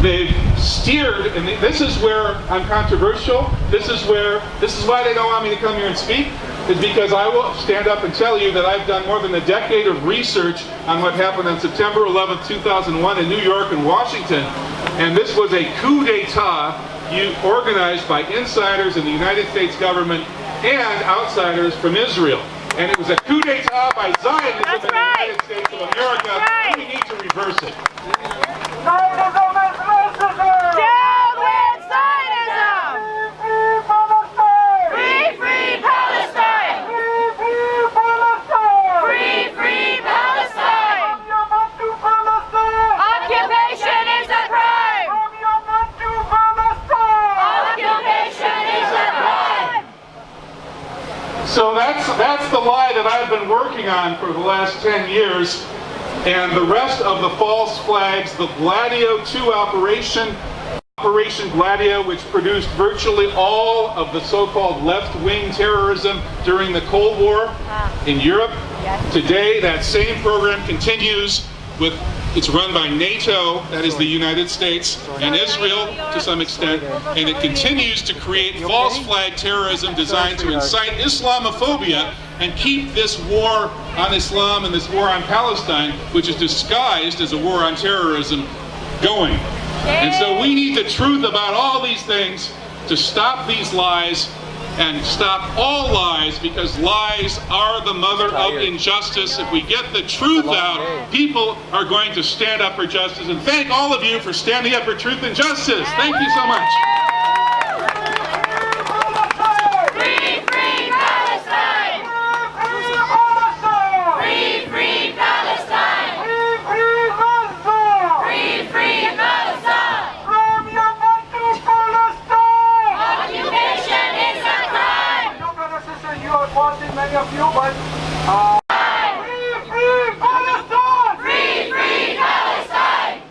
N: They've steered, and this is where I'm controversial. This is why they don't want me to come here and speak, is because I will stand up and tell you that I've done more than a decade of research on what happened on September 11th, 2001 in New York and Washington. And this was a coup d'etat organized by insiders in the United States government and outsiders from Israel. And it was a coup d'etat by Zionism in the United States of America, and we need to reverse it.
H: Zionism is racism!
M: Down with Zionism!
H: Free Palestine!
M: Free, free Palestine!
H: Free
N: Palestine for the last 10 years. And the rest of the false flags, the Gladio II operation, Operation Gladio, which produced virtually all of the so-called left-wing terrorism during the Cold War in Europe. Today, that same program continues with, it's run by NATO, that is the United States, and Israel to some extent, and it continues to create false flag terrorism designed to incite Islamophobia and keep this war on Islam and this war on Palestine, which is disguised as a war on terrorism, going. And so we need the truth about all these things to stop these lies and stop all lies, because lies are the mother of injustice. If we get the truth out, people are going to stand up for justice. And thank all of you for standing up for truth and justice. Thank you so much.
M: Free, free Palestine! Free, free Palestine! Free, free Palestine!
H: From Yemen to Palestine!
M: Occupation is a crime!
H: No, brothers and sisters, you are watching, many of you, but free, free Palestine!
M: Free, free Palestine!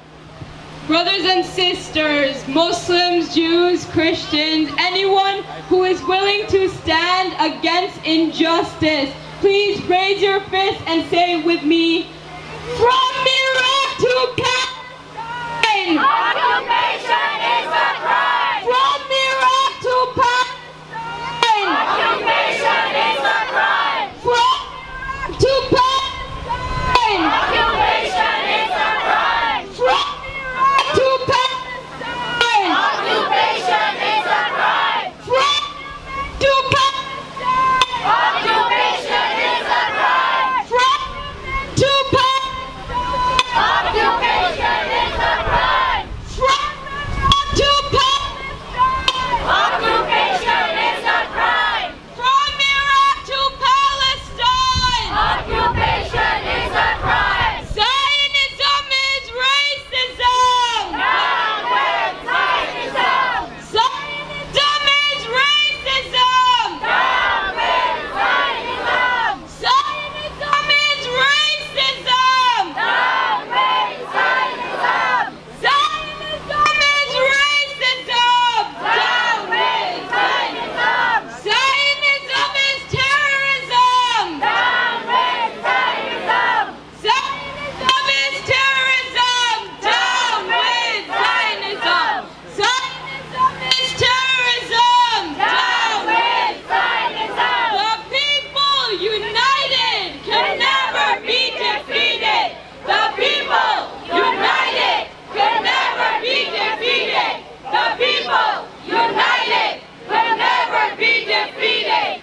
J: Brothers and sisters, Muslims, Jews, Christians, anyone who is willing to stand against injustice, please raise your fist and say it with me, from Iraq to Palestine!
M: Occupation is a crime!
J: From Iraq to Palestine!
M: Occupation is a crime!
J: From Iraq to Palestine!
M: Occupation is a crime!
J: From Iraq to Palestine!
M: Occupation is a crime!
J: From Iraq to Palestine!
M: Occupation is a crime!
J: From Iraq to Palestine!
M: Occupation is a crime!
J: From Iraq to Palestine!
M: Occupation is a crime!
J: From Iraq to Palestine!
M: Occupation is a crime!
J: Zionism is racism!
M: Down with Zionism!
J: Zionism is racism!
M: Down with Zionism!
J: Zionism is racism!
M: Down with Zionism!
J: Zionism is racism!
M: Down with Zionism!
J: Zionism is terrorism!
M: Down with Zionism!
J: Zionism is terrorism! Down with Zionism! Zionism is terrorism!
M: Down with Zionism!
J: The people united can never be defeated! The people united can never be defeated! The people united will never be defeated!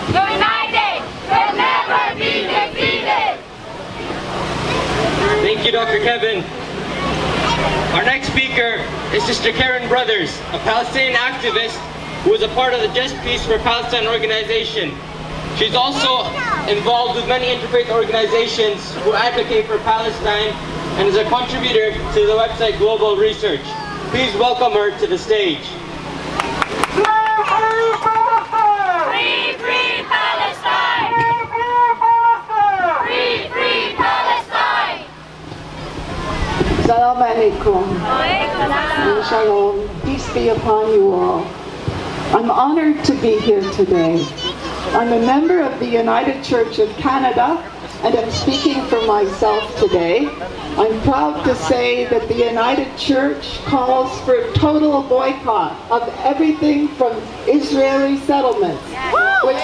M: United will never be defeated!
E: Thank you, Dr. Kevin. Our next speaker is Sister Karen Brothers, a Palestinian activist who is a part of the Just Peace for Palestine organization. She's also involved with many interfaith organizations who advocate for Palestine and is a contributor to the website Global Research. Please welcome her to the stage.
M: Free, free Palestine! Free, free Palestine!
O: Assalamu alaikum. And shalom. Peace be upon you all. I'm honored to be here today. I'm a member of the United Church of Canada, and I'm speaking for myself today. I'm proud to say that the United Church calls for a total boycott of everything from Israeli settlements, which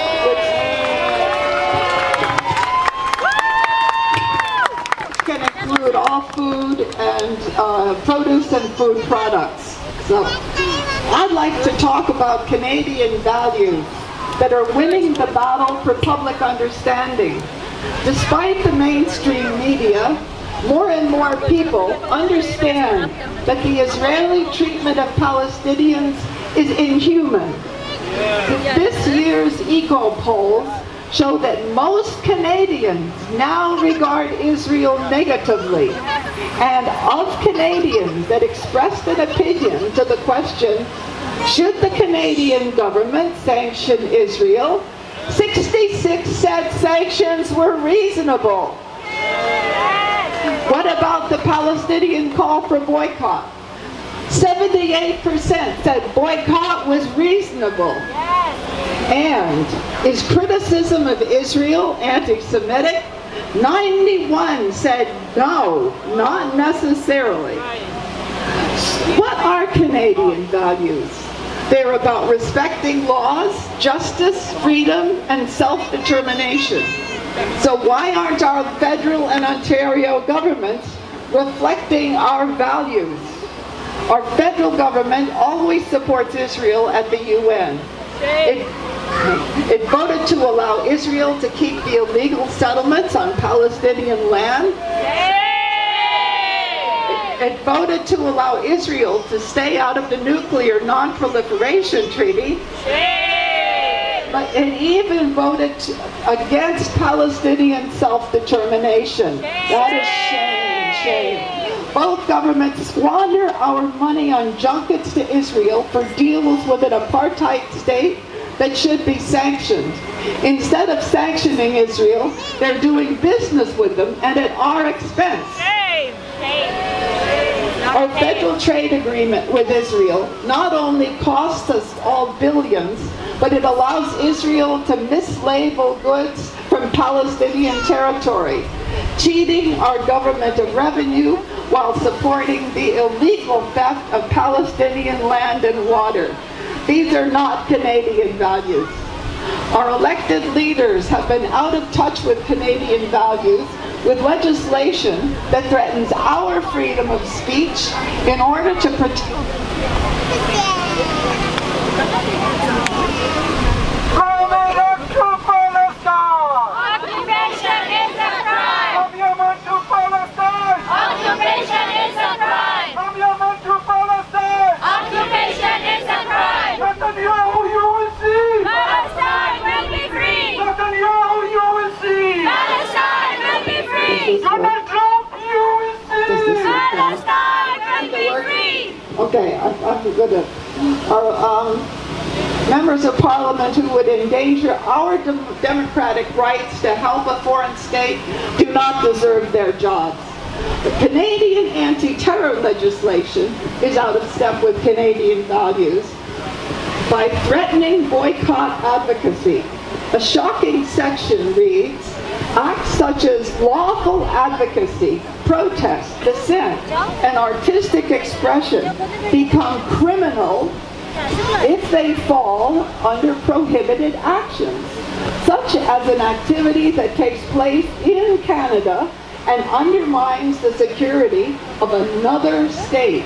O: can include all food and produce and food products. So I'd like to talk about Canadian values that are winning the battle for public understanding. Despite the mainstream media, more and more people understand that the Israeli treatment of Palestinians is inhuman. This year's Eco polls show that most Canadians now regard Israel negatively. And of Canadians that expressed an opinion to the question, should the Canadian government sanction Israel? 66 said sanctions were reasonable. What about the Palestinian call for boycott? 78% said boycott was reasonable. And is criticism of Israel anti-Semitic? 91 said no, not necessarily. What are Canadian values? They're about respecting laws, justice, freedom, and self-determination. So why aren't our federal and Ontario governments reflecting our values? Our federal government always supports Israel at the UN. It voted to allow Israel to keep the illegal settlements on Palestinian land. It voted to allow Israel to stay out of the nuclear non-proliferation treaty. But it even voted against Palestinian self-determination. That is shame. Both governments squander our money on junkets to Israel for deals with an apartheid state that should be sanctioned. Instead of sanctioning Israel, they're doing business with them and at our expense. Our federal trade agreement with Israel not only costs us all billions, but it allows Israel to mislabel goods from Palestinian territory, cheating our government of revenue while supporting the illegal theft of Palestinian land and water. These are not Canadian values. Our elected leaders have been out of touch with Canadian values with legislation that threatens our freedom of speech in order to protect.
M: Occupation is a crime! Occupation is a crime! Occupation is a crime!
H: Netanyahu, you will see!
M: Palestine will be free!
H: Netanyahu, you will see!
M: Palestine will be free!
H: Donald Trump, you will see!
M: Palestine will be free!
O: Okay, I'm good at our members of parliament who would endanger our democratic rights to help a foreign state do not deserve their jobs. The Canadian anti-terror legislation is out of step with Canadian values by threatening boycott advocacy. A shocking section reads, acts such as lawful advocacy, protest, dissent, and artistic expression become criminal if they fall under prohibited actions, such as an activity that takes place in Canada and undermines the security of another state.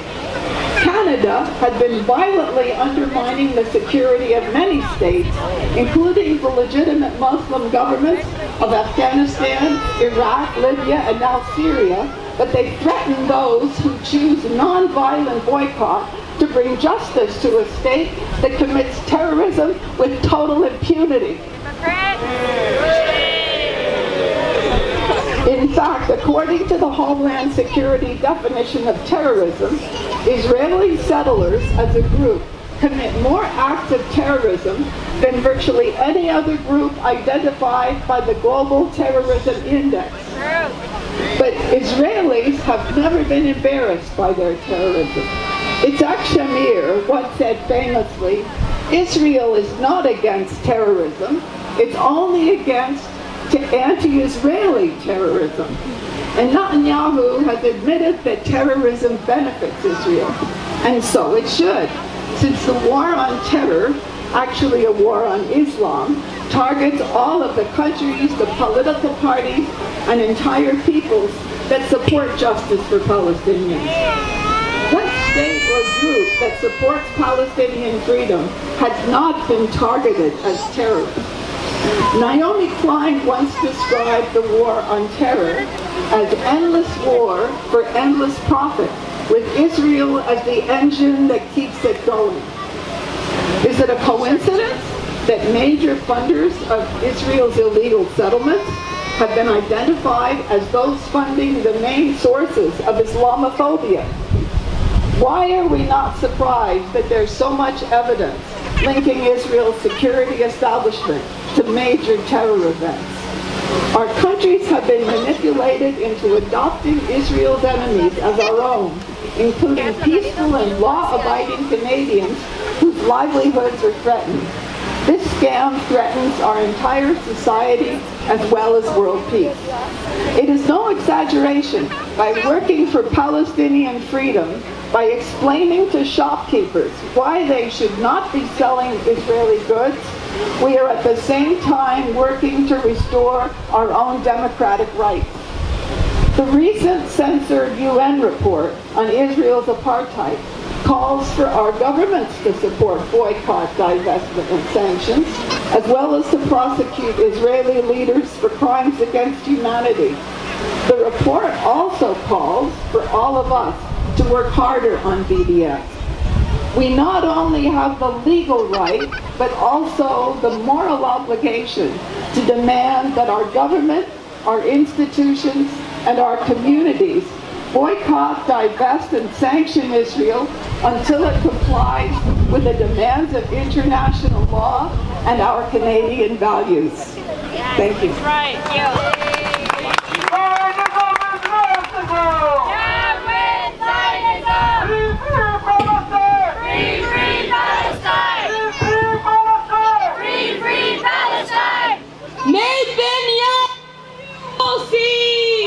O: Canada had been violently undermining the security of many states, including the legitimate Muslim governments of Afghanistan, Iraq, Libya, and now Syria, but they threaten those who choose nonviolent boycott to bring justice to a state that commits terrorism with total impunity. In fact, according to the Homeland Security definition of terrorism, Israeli settlers as a group commit more acts of terrorism than virtually any other group identified by the Global Terrorism Index. But Israelis have never been embarrassed by their terrorism. Itzhak Shamir once said famously, Israel is not against terrorism, it's only against anti-Israeli terrorism. And Netanyahu has admitted that terrorism benefits Israel, and so it should, since the war on terror, actually a war on Islam, targets all of the countries, the political parties, and entire peoples that support justice for Palestinians. What state or group that supports Palestinian freedom has not been targeted as terrorists? Naomi Klein once described the war on terror as endless war for endless profit, with Israel as the engine that keeps it going. Is it a coincidence that major funders of Israel's illegal settlements have been identified as those funding the main sources of Islamophobia? Why are we not surprised that there's so much evidence linking Israel's security establishment to major terror events. Our countries have been manipulated into adopting Israel's enemies as our own, including peaceful and law-abiding Canadians whose livelihoods are threatened. This scam threatens our entire society as well as world peace. It is no exaggeration, by working for Palestinian freedom, by explaining to shopkeepers why they should not be selling Israeli goods, we are at the same time working to restore our own democratic rights. The recent censored UN report on Israel's apartheid calls for our governments to support boycott, divestment, and sanctions, as well as to prosecute Israeli leaders for crimes against humanity. The report also calls for all of us to work harder on BDS. We not only have the legal right, but also the moral obligation to demand that our government, our institutions, and our communities boycott, divest, and sanction Israel until it complies with the demands of international law and our Canadian values. Thank you.
M: Right.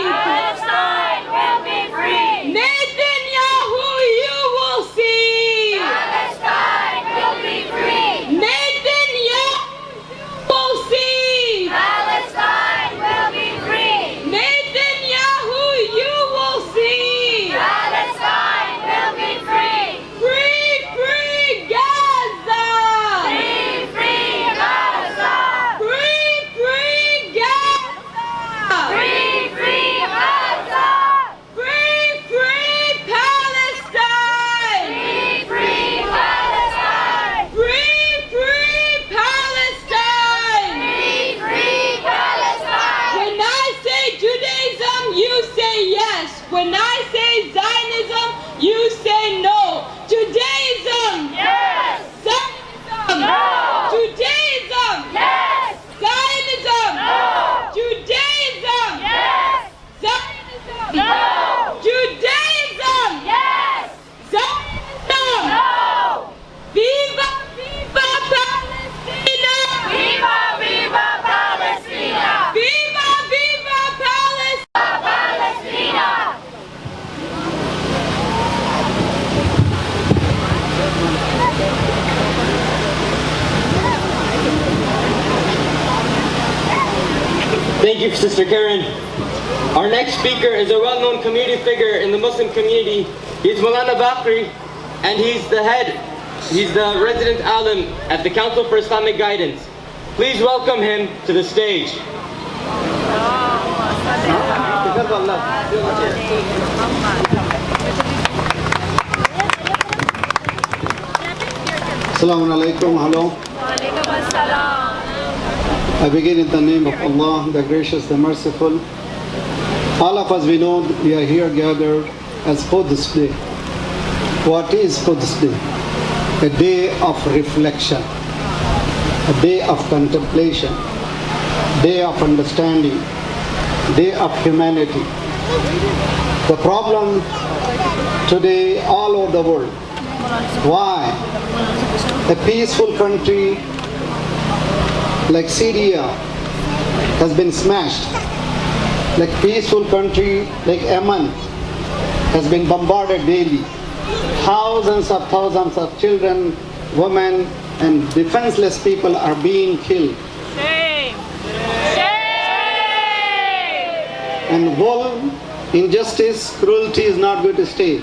J: Palestine will be free. Netanyahu, you will see.
M: Palestine will be free.
J: Netanyahu will see.
M: Palestine will be free.
J: Netanyahu, you will see.
M: Palestine will be free.
J: Free, free Gaza.
M: Free, free Gaza.
J: Free, free Gaza.
M: Free, free Gaza.
J: Free, free Palestine.
M: Free, free Palestine.
J: Free, free Palestine.
M: Free, free Palestine.
J: When I say Judaism, you say yes. When I say Zionism, you say no. Judaism.
M: Yes.
J: Zionism.
M: No.
J: Judaism.
M: Yes.
J: Zionism.
M: No.
J: Judaism.
M: Yes.
J: Zionism.
M: No.
J: Judaism.
M: Yes.
J: Zionism.
M: No.
J: Viva, viva Palestina.
M: Viva, viva Palestina.
J: Viva, viva Palestina.
M: Palestina.
E: Thank you, Sister Karen. Our next speaker is a well-known community figure in the Muslim community. He's Maulana Bakri, and he's the resident alim at the Council for Islamic Guidance. Please welcome him to the stage.
L: Assalamu alaikum, hello. I begin in the name of Allah, the gracious, the merciful. All of us, we know we are here gathered as Quds Day. What is Quds Day? A day of reflection, a day of contemplation, day of understanding, day of humanity. The problem today all over the world. Why? A peaceful country like Syria has been smashed. Like peaceful country like Yemen has been bombarded daily. Thousands of children, women, and defenseless people are being killed.
J: Shame.
L: And war, injustice, cruelty is not going to stay.